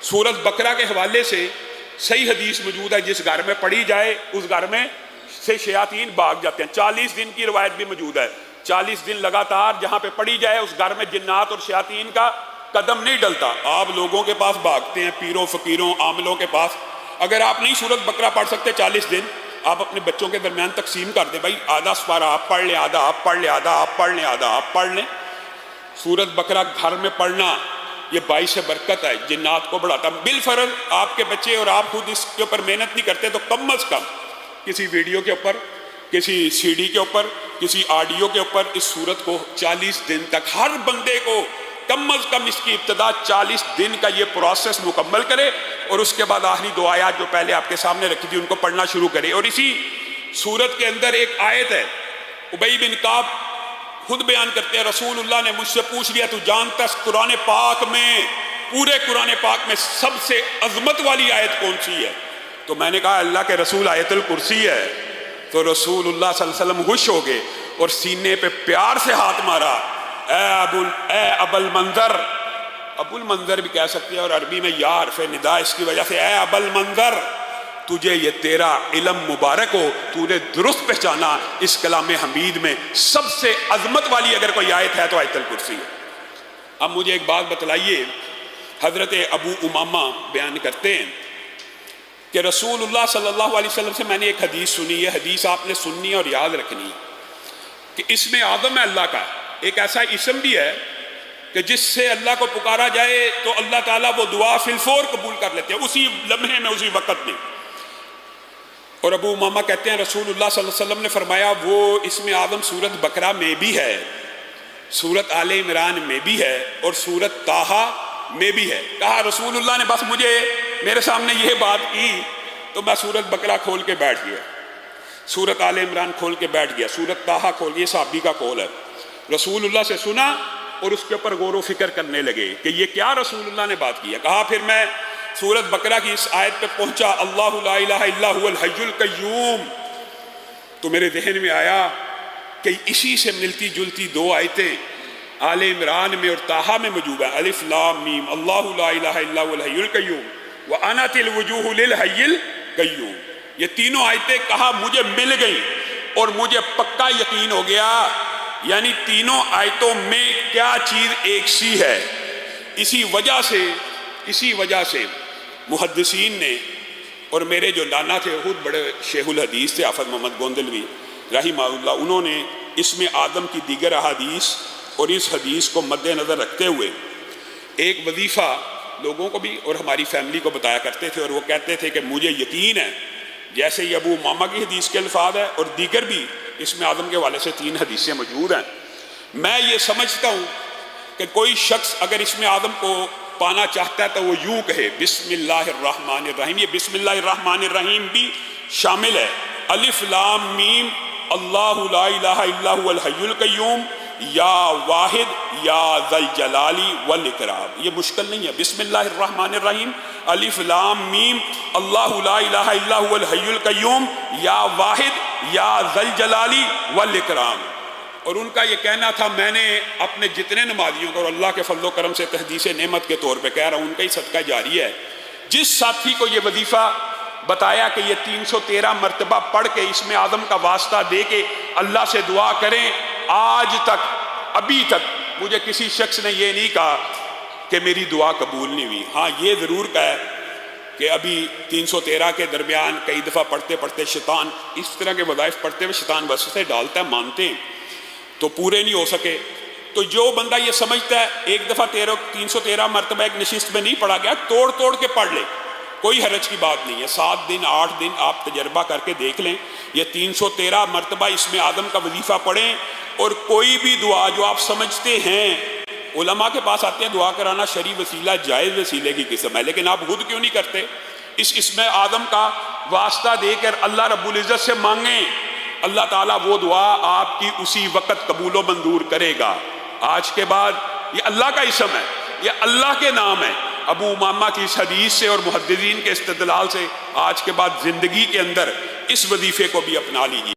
سورۃ بقرہ کے حوالے سے صحیح حدیث موجود ہے، جس گھر میں پڑھی جائے اس گھر میں سے شیاطین بھاگ جاتے ہیں۔ 40 دن کی روایت بھی موجود ہے، 40 دن لگاتار جہاں پہ پڑھی جائے اس گھر میں جنات اور شیاطین کا قدم نہیں ڈلتا۔ آپ لوگوں کے پاس بھاگتے ہیں، پیروں فقیروں عاملوں کے پاس۔ اگر آپ نہیں سورۃ بقرہ پڑھ سکتے 40 دن، آپ اپنے بچوں کے درمیان تقسیم کر دیں، بھائی آدھا سپارہ آپ پڑھ لیں، آدھا آپ پڑھ لیں، آدھا آپ پڑھ لیں، آدھا آپ پڑھ لیں۔ سورۃ بقرہ گھر میں پڑھنا یہ باعث برکت ہے، جنات کو بڑھاتا۔ بالفرض آپ کے بچے اور آپ خود اس کے اوپر محنت نہیں کرتے تو کم از کم کسی ویڈیو کے اوپر، کسی سی ڈی کے اوپر، کسی آڈیو کے اوپر اس سورت کو 40 دن تک ہر بندے کو کم از کم اس کی ابتدا 40 دن کا یہ پروسیس مکمل کرے، اور اس کے بعد آخری 2 آیات جو پہلے آپ کے سامنے رکھی تھی ان کو پڑھنا شروع کرے۔ اور اسی سورت کے اندر ایک آیت ہے، ابی بن کعب خود بیان کرتے ہیں، رسول اللہ نے مجھ سے پوچھ لیا تو جانتا قرآن پاک میں، پورے قرآن پاک میں سب سے عظمت والی آیت کون سی ہے؟ تو میں نے کہا اللہ کے رسول آیت الکرسی ہے۔ تو رسول اللہ صلی اللہ علیہ وسلم خوش ہو گئے اور سینے پہ پیار سے ہاتھ مارا، اے ابو المنظر، ابو المنظر بھی کہہ سکتے ہیں، اور عربی میں یا حرف ندا اس کی وجہ سے، اے ابو المنظر تجھے یہ تیرا علم مبارک ہو، تو نے درست پہچانا اس کلام حمید میں سب سے عظمت والی اگر کوئی آیت ہے تو آیت الکرسی ہے۔ اب مجھے ایک بات بتلائیے، حضرت ابو امامہ بیان کرتے ہیں کہ رسول اللہ صلی اللہ علیہ وسلم سے میں نے ایک حدیث سنی ہے، حدیث آپ نے سننی اور یاد رکھنی کہ اسم اعظم ہے اللہ کا، ایک ایسا اسم بھی ہے کہ جس سے اللہ کو پکارا جائے تو اللہ تعالیٰ وہ دعا فی الفور قبول کر لیتے ہیں، اسی لمحے میں، اسی وقت میں۔ اور ابو امامہ کہتے ہیں رسول اللہ صلی اللہ علیہ وسلم نے فرمایا وہ اسم اعظم سورۃ بقرہ میں بھی ہے، سورۃ آل عمران میں بھی ہے، اور سورۃ طٰہٰ میں بھی ہے۔ کہا رسول اللہ نے بس مجھے میرے سامنے یہ بات کی تو میں سورۃ بقرہ کھول کے بیٹھ گیا، سورۃ آل عمران کھول کے بیٹھ گیا، سورۃ طٰہٰ کھول، یہ صحابی کا قول ہے۔ رسول اللہ سے سنا اور اس کے اوپر غور و فکر کرنے لگے کہ یہ کیا رسول اللہ نے بات کی ہے۔ کہا پھر میں سورۃ بقرہ کی اس آیت پہ پہنچا، اللہ لا الہ الا هو الحی القیوم، تو میرے ذہن میں آیا کہ اسی سے ملتی جلتی 2 آیتیں آل عمران میں اور طٰہٰ میں موجود ہیں، الف لام میم، اللہ لا الہ الا هو الحی القیوم وَأَنَتِ الْوُجُوهُ لِلْحَيِّ الْقَيُّومِ، یہ تینوں آیتیں کہا مجھے مل گئیں اور مجھے پکا یقین ہو گیا، یعنی تینوں آیتوں میں کیا چیز ایک سی ہے۔ اسی وجہ سے محدثین نے، اور میرے جو نانا تھے خود بڑے شیخ الحدیث تھے حافظ محمد گوندلوی رحمہ اللہ، انہوں نے اسم آدم کی دیگر احادیث اور اس حدیث کو مد نظر رکھتے ہوئے ایک وظیفہ لوگوں کو بھی اور ہماری فیملی کو بتایا کرتے تھے، اور وہ کہتے تھے کہ مجھے یقین ہے، جیسے یہ ابو امامہ کی حدیث کے الفاظ ہے اور دیگر بھی اسم آدم کے حوالے سے 3 حدیثیں موجود ہیں، میں یہ سمجھتا ہوں کہ کوئی شخص اگر اسم آدم کو پانا چاہتا ہے تو وہ یوں کہے بسم اللہ الرحمن الرحیم۔ یہ بسم اللہ الرحمن الرحیم بھی شامل ہے، الف لام میم، اللہ لا الہ الا هو الحی القیوم، یا واحد یا ذی الجلال والاکرام۔ یہ مشکل نہیں ہے، بسم اللہ الرحمن الرحیم، الف لام میم، اللہ لا الہ الا هو الحی القیوم، یا واحد یا ذی الجلال والاکرام۔ اور ان کا یہ کہنا تھا، میں نے اپنے جتنے نمازیوں کو، اور اللہ کے فضل و کرم سے تحدیث نعمت کے طور پہ کہہ رہا ہوں، ان کا ہی صدقہ جاری ہے، جس ساتھی کو یہ وظیفہ بتایا کہ یہ 313 مرتبہ پڑھ کے اسم اعظم کا واسطہ دے کے اللہ سے دعا کریں، آج تک ابھی تک مجھے کسی شخص نے یہ نہیں کہا کہ میری دعا قبول نہیں ہوئی۔ ہاں یہ ضرور کہا کہ ابھی 313 کے درمیان کئی دفعہ پڑھتے پڑھتے شیطان، اس طرح کے وظائف پڑھتے ہوئے شیطان وسوسے ڈالتا ہے، مانتے ہیں تو پورے نہیں ہو سکے۔ تو جو بندہ یہ سمجھتا ہے ایک دفعہ 313 مرتبہ ایک نشست میں نہیں پڑھا گیا، توڑ کے پڑھ لے، کوئی حرج کی بات نہیں ہے۔ 7 دن 8 دن آپ تجربہ کر کے دیکھ لیں، یہ 313 مرتبہ اسم آدم کا وظیفہ پڑھیں، اور کوئی بھی دعا جو آپ سمجھتے ہیں، علماء کے پاس آتے ہیں دعا کرانا شرعی وسیلہ جائز وسیلے کی قسم ہے، لیکن آپ خود کیوں نہیں کرتے؟ اس اسم آدم کا واسطہ دے کر اللہ رب العزت سے مانگیں، اللہ تعالیٰ وہ دعا آپ کی اسی وقت قبول و منظور کرے گا۔ آج کے بعد یہ اللہ کا اسم ہے، یہ اللہ کے نام ہے۔ ابو امامہ کی اس حدیث سے اور محدثین کے استدلال سے آج کے بعد زندگی کے اندر اس وظیفے کو بھی اپنا لیجیے۔